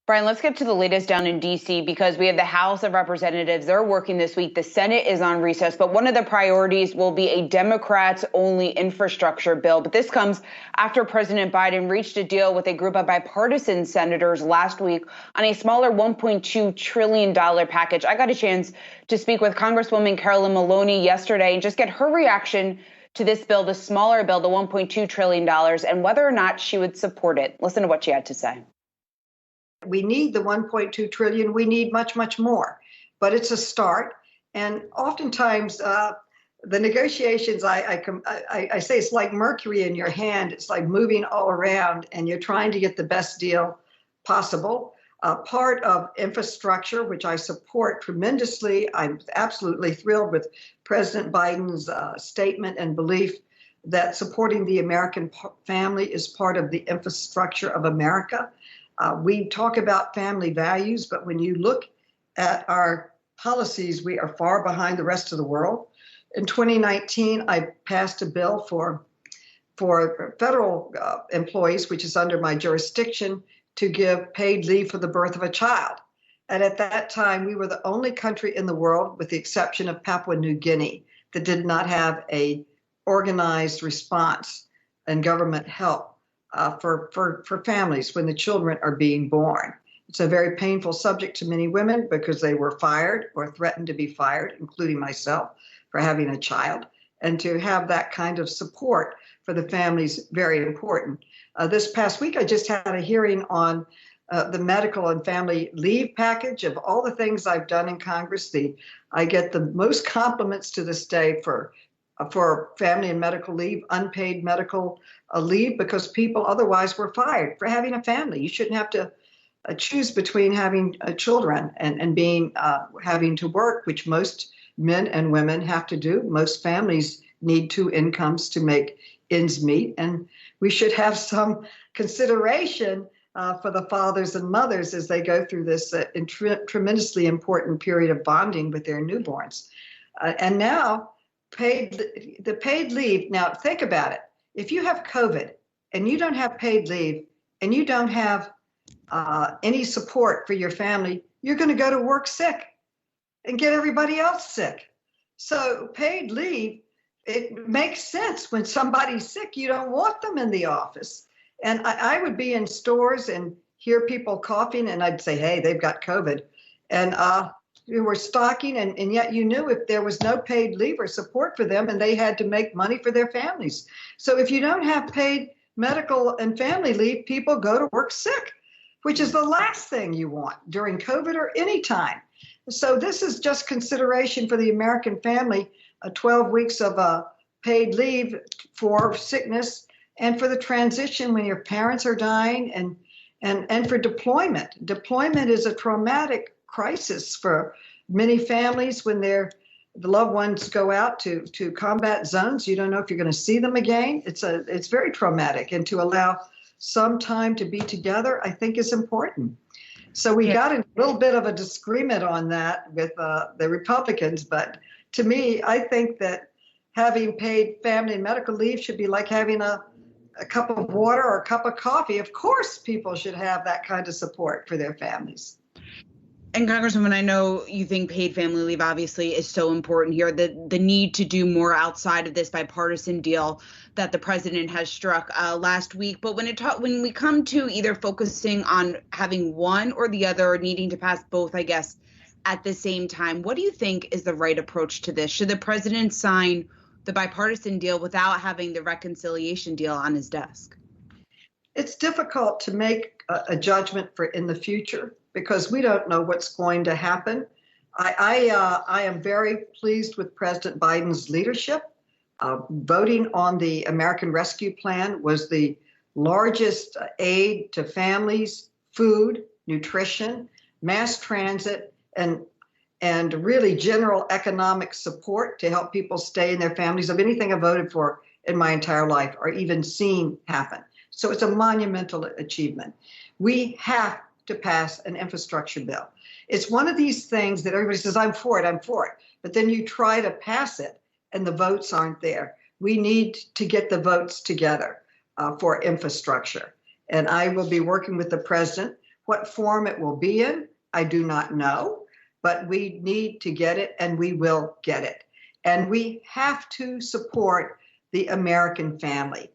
Brian, let's get to the latest down in D.C. because we have the House of Representatives. They're working this week. The Senate is on recess, but one of the priorities will be a Democrats-only infrastructure bill. But this comes after President Biden reached a deal with a group of bipartisan senators last week on a smaller $1.2 trillion package. I got a chance to speak with Congresswoman Carolyn Maloney yesterday and just get her reaction to this bill, the smaller bill, the $1.2 trillion, and whether or not she would support it. Listen to what she had to say. We need the 1.2 trillion. We need much, much more, but it's a start. And oftentimes the negotiations, I say it's like mercury in your hand. It's like moving all around and you're trying to get the best deal possible. Part of infrastructure, which I support tremendously. I'm absolutely thrilled with President Biden's statement and belief that supporting the American family is part of the infrastructure of America. We talk about family values, but when you look at our policies, we are far behind the rest of the world. In 2019, I passed a bill for federal employees, which is under my jurisdiction, to give paid leave for the birth of a child. And at that time, we were the only country in the world, with the exception of Papua New Guinea, that did not have a organized response and government help for families when the children are being born. It's a very painful subject to many women because they were fired or threatened to be fired, including myself, for having a child. And to have that kind of support for the family is very important. This past week, I just had a hearing on the medical and family leave package. Of all the things I've done in Congress, I get the most compliments to this day for family and medical leave, unpaid medical leave, because people otherwise were fired for having a family. You shouldn't have to choose between having children and being having to work, which most men and women have to do. Most families need two incomes to make ends meet, and we should have some consideration for the fathers and mothers as they go through this tremendously important period of bonding with their newborns. And now, the paid leave. Now, think about it. If you have COVID and you don't have paid leave and you don't have any support for your family, you're going to go to work sick and get everybody else sick. So paid leave, it makes sense. When somebody's sick, you don't want them in the office. And I would be in stores and hear people coughing, and I'd say, hey, they've got COVID. And we were stocking, and yet you knew if there was no paid leave or support for them, and they had to make money for their families. So if you don't have paid medical and family leave, people go to work sick, which is the last thing you want during COVID or any time. So this is just consideration for the American family, 12 weeks of paid leave for sickness and for the transition when your parents are dying, and for deployment. Deployment is a traumatic crisis for many families when the loved ones go out to combat zones. You don't know if you're going to see them again. It's very traumatic, and to allow some time to be together, I think, is important. So we got a little bit of a disagreement on that with the Republicans, but to me, I think that having paid family and medical leave should be like having a cup of water or a cup of coffee. Of course, people should have that kind of support for their families. And Congresswoman, I know you think paid family leave obviously is so important here, the need to do more outside of this bipartisan deal that the president has struck last week. But when we come to either focusing on having one or the other, or needing to pass both, I guess, at the same time, what do you think is the right approach to this? Should the president sign the bipartisan deal without having the reconciliation deal on his desk? It's difficult to make a judgment for in the future, because we don't know what's going to happen. I am very pleased with President Biden's leadership. Voting on the American Rescue Plan was the largest aid to families, food, nutrition, mass transit, and really general economic support to help people stay in their families of anything I voted for in my entire life or even seen happen. So it's a monumental achievement. We have to pass an infrastructure bill. It's one of these things that everybody says, I'm for it. But then you try to pass it and the votes aren't there. We need to get the votes together for infrastructure. And I will be working with the president. What form it will be in, I do not know, but we need to get it, and we will get it. And we have to support the American family.